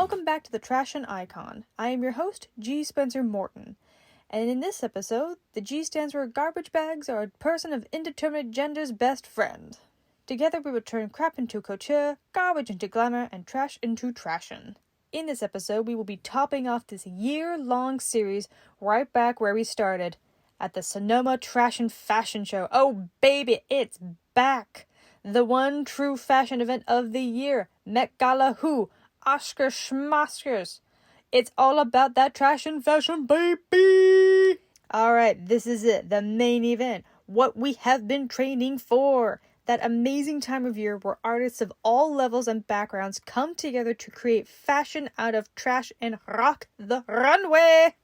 Welcome back to the Trashion Icon. I am your host, G. Spencer Morton. And in this episode, the G stands for garbage bags are a person of indeterminate gender's best friend. Together we will turn crap into couture, garbage into glamour, and trash into trashion. In this episode, we will be topping off this year-long series right back where we started, at the Sonoma Trashion Fashion Show. Oh baby, it's back! The one true fashion event of the year, Met Gala Who, Oscar Schmoskers. It's all about that trash and fashion, baby! Alright, this is it, the main event. What we have been training for. That amazing time of year where artists of all levels and backgrounds come together to create fashion out of trash and rock the runway.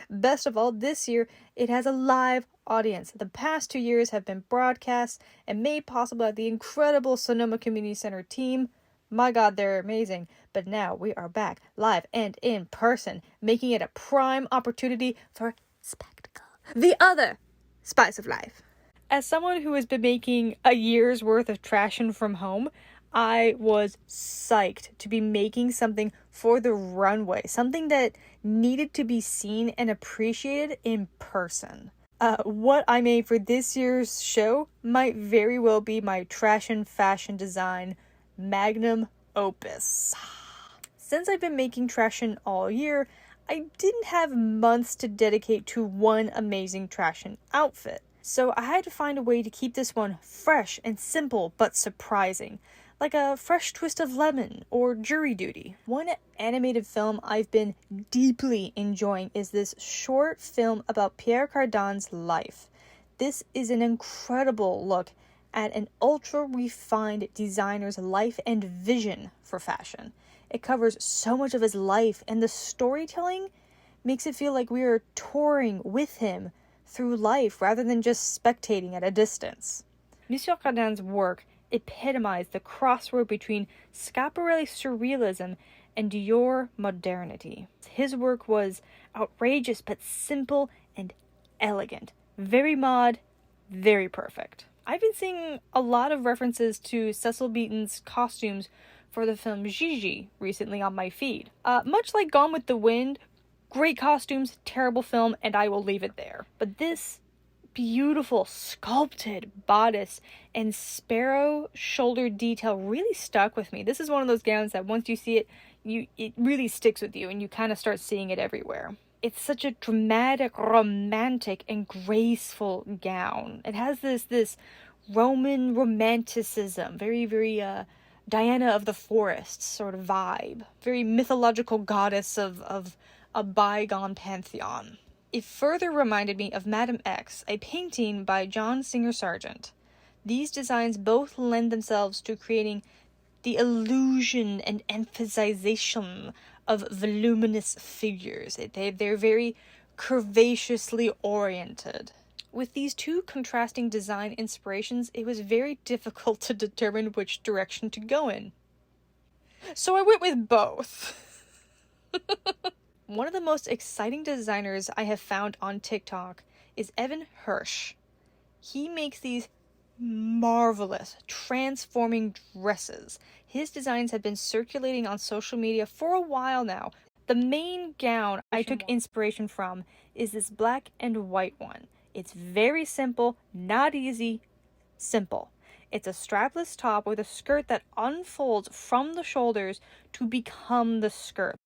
Best of all, this year, it has a live audience. The past 2 years have been broadcast and made possible by the incredible Sonoma Community Center team. My God, they're amazing. But now we are back live and in person, making it a prime opportunity for spectacle. The other spice of life. As someone who has been making a year's worth of trashion from home, I was psyched to be making something for the runway, something that needed to be seen and appreciated in person. What I made for this year's show might very well be my trashion fashion design magnum opus. Since I've been making trashion all year, I didn't have months to dedicate to one amazing trashion outfit. So I had to find a way to keep this one fresh and simple but surprising, like a fresh twist of lemon or jury duty. One animated film I've been deeply enjoying is this short film about Pierre Cardin's life. This is an incredible look at an ultra-refined designer's life and vision for fashion. It covers so much of his life, and the storytelling makes it feel like we are touring with him through life rather than just spectating at a distance. Monsieur Cardin's work epitomized the crossroad between Schiaparelli surrealism and Dior modernity. His work was outrageous but simple and elegant. Very mod, very perfect. I've been seeing a lot of references to Cecil Beaton's costumes for the film Gigi recently on my feed. Much like Gone with the Wind, great costumes, terrible film, and I will leave it there. But this beautiful sculpted bodice and sparrow shoulder detail really stuck with me. This is one of those gowns that once you see it, it really sticks with you and you kind of start seeing it everywhere. It's such a dramatic, romantic, and graceful gown. It has this Roman romanticism, very, very Diana of the Forest sort of vibe. Very mythological goddess of a bygone pantheon. It further reminded me of Madame X, a painting by John Singer Sargent. These designs both lend themselves to creating the illusion and emphasization of voluminous figures. They're very curvaceously oriented. With these two contrasting design inspirations, it was very difficult to determine which direction to go in. So I went with both. One of the most exciting designers I have found on TikTok is Evan Hirsch. He makes these marvelous, transforming dresses. His designs have been circulating on social media for a while now. The main gown I took inspiration from is this black and white one. It's very simple, not easy, simple. It's a strapless top with a skirt that unfolds from the shoulders to become the skirt.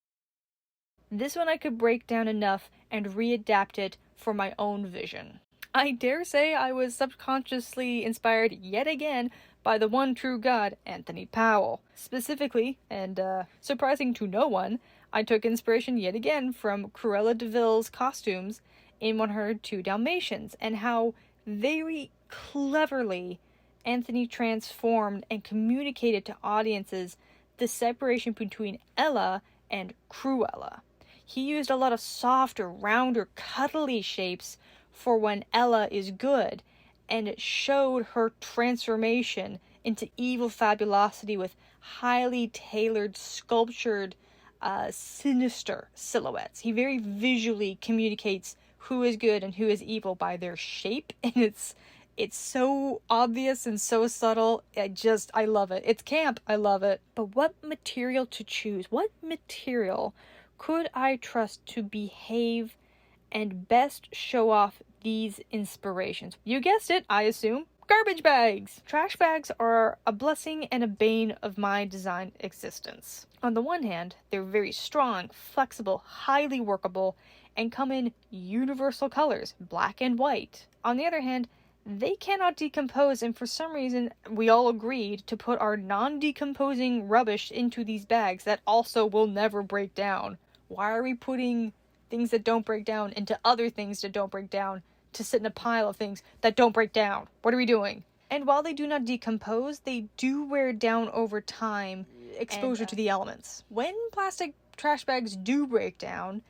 This one I could break down enough and readapt it for my own vision. I dare say I was subconsciously inspired yet again by the one true god, Anthony Powell. Specifically, and surprising to no one, I took inspiration yet again from Cruella de Vil's costumes in 102 Dalmatians, and how very cleverly Anthony transformed and communicated to audiences the separation between Ella and Cruella. He used a lot of softer, rounder, cuddly shapes for when Ella is good, and it showed her transformation into evil fabulosity with highly tailored, sculptured, sinister silhouettes. He very visually communicates who is good and who is evil by their shape, and It's so obvious and so subtle. I love it. It's camp. I love it. But what material to choose? What material could I trust to behave and best show off these inspirations? You guessed it, I assume. Garbage bags! Trash bags are a blessing and a bane of my design existence. On the one hand, they're very strong, flexible, highly workable, and come in universal colors, black and white. On the other hand, they cannot decompose, and for some reason, we all agreed to put our non-decomposing rubbish into these bags that also will never break down. Why are we putting things that don't break down into other things that don't break down to sit in a pile of things that don't break down? What are we doing? And while they do not decompose, they do wear down over time, exposure to the elements. When plastic trash bags do break down,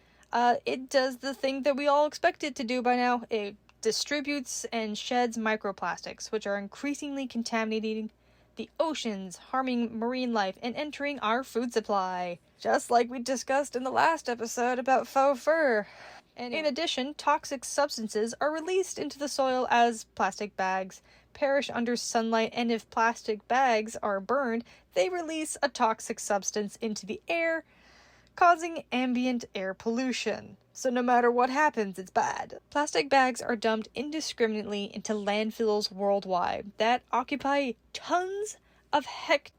it does the thing that we all expect it to do by now. It distributes and sheds microplastics, which are increasingly contaminating the oceans, harming marine life, and entering our food supply. Just like we discussed in the last episode about faux fur. And in addition, toxic substances are released into the soil as plastic bags perish under sunlight, and if plastic bags are burned, they release a toxic substance into the air, causing ambient air pollution. So no matter what happens, it's bad. Plastic bags are dumped indiscriminately into landfills worldwide that occupy tons of hectares,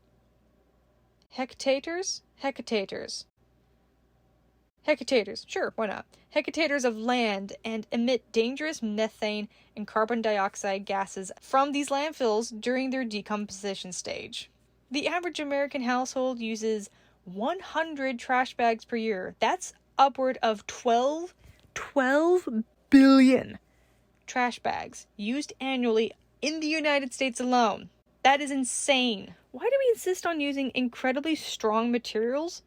sure, why not? Hectares of land and emit dangerous methane and carbon dioxide gases from these landfills during their decomposition stage. The average American household uses 100 trash bags per year. That's upward of 12 billion trash bags used annually in the United States alone. That is insane. Why do we insist on using incredibly strong materials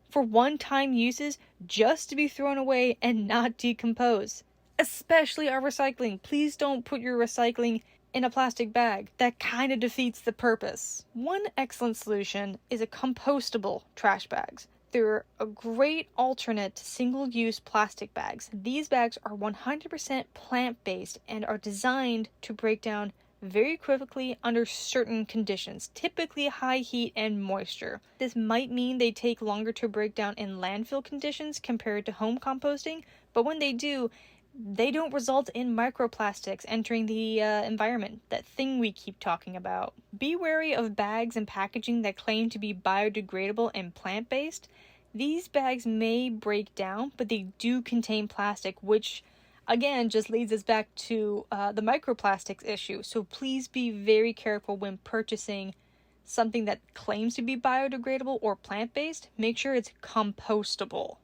for one-time uses just to be thrown away and not decompose? Especially our recycling. Please don't put your recycling in a plastic bag. That kind of defeats the purpose. One excellent solution is a compostable trash bags. They're a great alternate to single-use plastic bags. These bags are 100% plant-based and are designed to break down very quickly under certain conditions, typically high heat and moisture. This might mean they take longer to break down in landfill conditions compared to home composting, but when they do, they don't result in microplastics entering the environment, that thing we keep talking about. Be wary of bags and packaging that claim to be biodegradable and plant-based. These bags may break down, but they do contain plastic, which again just leads us back to the microplastics issue. So please be very careful when purchasing something that claims to be biodegradable or plant-based. Make sure it's compostable,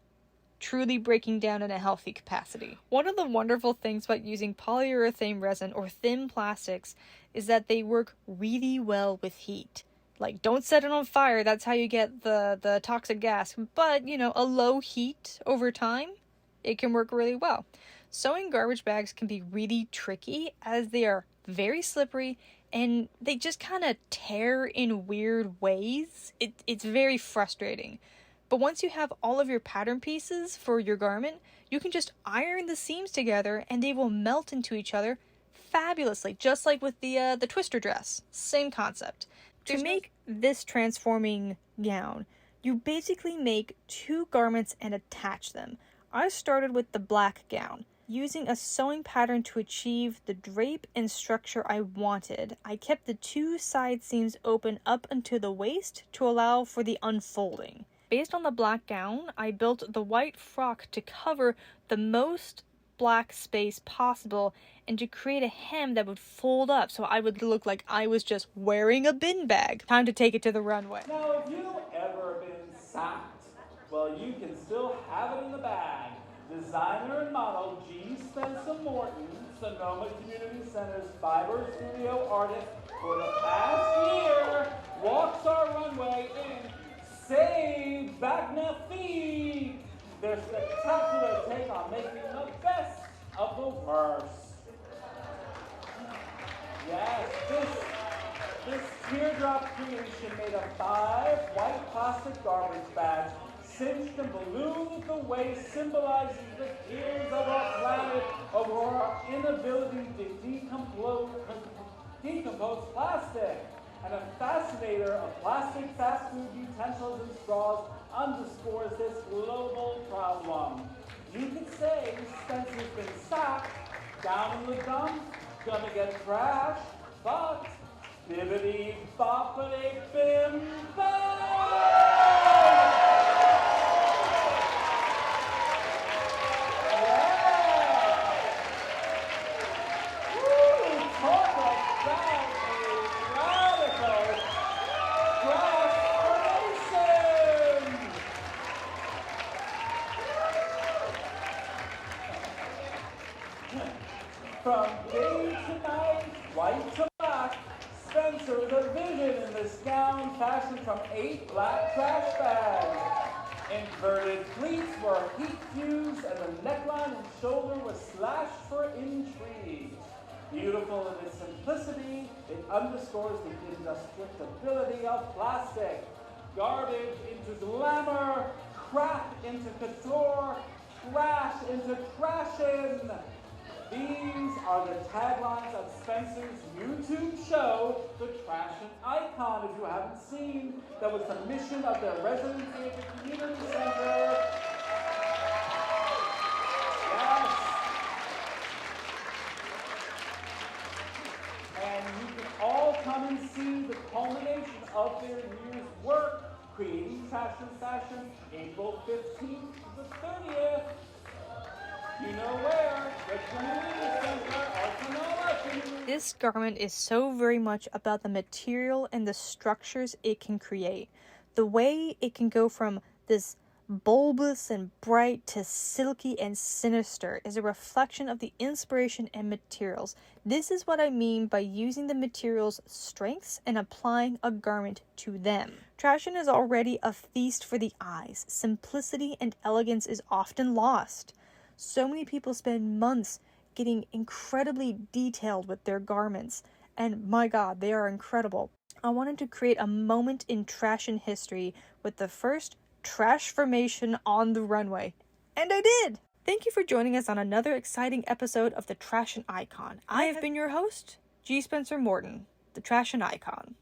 truly breaking down in a healthy capacity. One of the wonderful things about using polyurethane resin or thin plastics is that they work really well with heat. Like, don't set it on fire, that's how you get the toxic gas. But, a low heat over time, it can work really well. Sewing garbage bags can be really tricky as they are very slippery and they just kind of tear in weird ways. It's very frustrating. But once you have all of your pattern pieces for your garment, you can just iron the seams together and they will melt into each other fabulously, just like with the twister dress. Same concept. To make this transforming gown, you basically make two garments and attach them. I started with the black gown. Using a sewing pattern to achieve the drape and structure I wanted, I kept the two side seams open up until the waist to allow for the unfolding. Based on the black gown, I built the white frock to cover the most black space possible and to create a hem that would fold up so I would look like I was just wearing a bin bag. Time to take it to the runway. Now, if you've ever been sacked, well, you can still have it in the bag. Designer and model G. Spencer Morton, Sonoma Community Center's fiber studio artist for the past year, walks our runway in Save Magnifique, their spectacular take on making the best of the worst. Yes, this teardrop creation made of 5 white plastic garbage bags cinched and ballooned at the waist, symbolizes the fears of our planet over our inability to decompose plastic. And a fascinator of plastic fast food utensils and straws underscores this global problem. You could say Spencer's been sacked, down in the dumps, gonna get trashed, but bibbidi boppity bim bam! From day to night, white to black, Spencer is a vision in this gown fashioned from 8 black trash bags. Inverted pleats were heat fused and the neckline and shoulder was slashed for intrigue. Beautiful in its simplicity, it underscores the indestructibility of plastic. Garbage into glamour, crap into couture, trash into trashin'. These are the taglines of Spencer's YouTube show, the Trashion Icon. If you haven't seen, that was the mission of their residency at the community center. Yes. And you can all come and see the culmination of their year's work, creating Trashion Fashion, April 15th to the 30th. You know where? The community center at Sonoma Community. This garment is so very much about the material and the structures it can create. The way it can go from this bulbous and bright to silky and sinister is a reflection of the inspiration and materials. This is what I mean by using the material's strengths and applying a garment to them. Trashion is already a feast for the eyes. Simplicity and elegance is often lost. So many people spend months getting incredibly detailed with their garments, and my God, they are incredible. I wanted to create a moment in Trashion history with the first trash formation on the runway, and I did! Thank you for joining us on another exciting episode of the Trashion Icon. I have been your host, G. Spencer Morton, the Trashion Icon.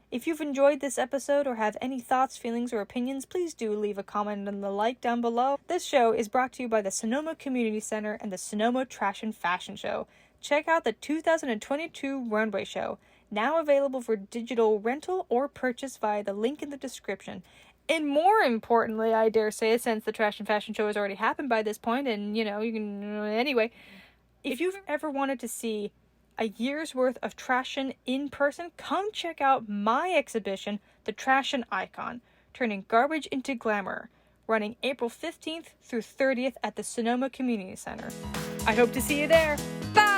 If you've enjoyed this episode or have any thoughts, feelings, or opinions, please do leave a comment and the like down below. This show is brought to you by the Sonoma Community Center and the Sonoma Trashion Fashion Show. Check out the 2022 Runway Show, now available for digital rental or purchase via the link in the description. And more importantly, I dare say, since the Trashion Fashion Show has already happened by this point, and you can, anyway, if you've ever wanted to see a year's worth of Trashion in person, come check out my exhibition, the Trashion Icon, Turning Garbage into Glamour, running April 15th through 30th at the Sonoma Community Center. I hope to see you there. Bye!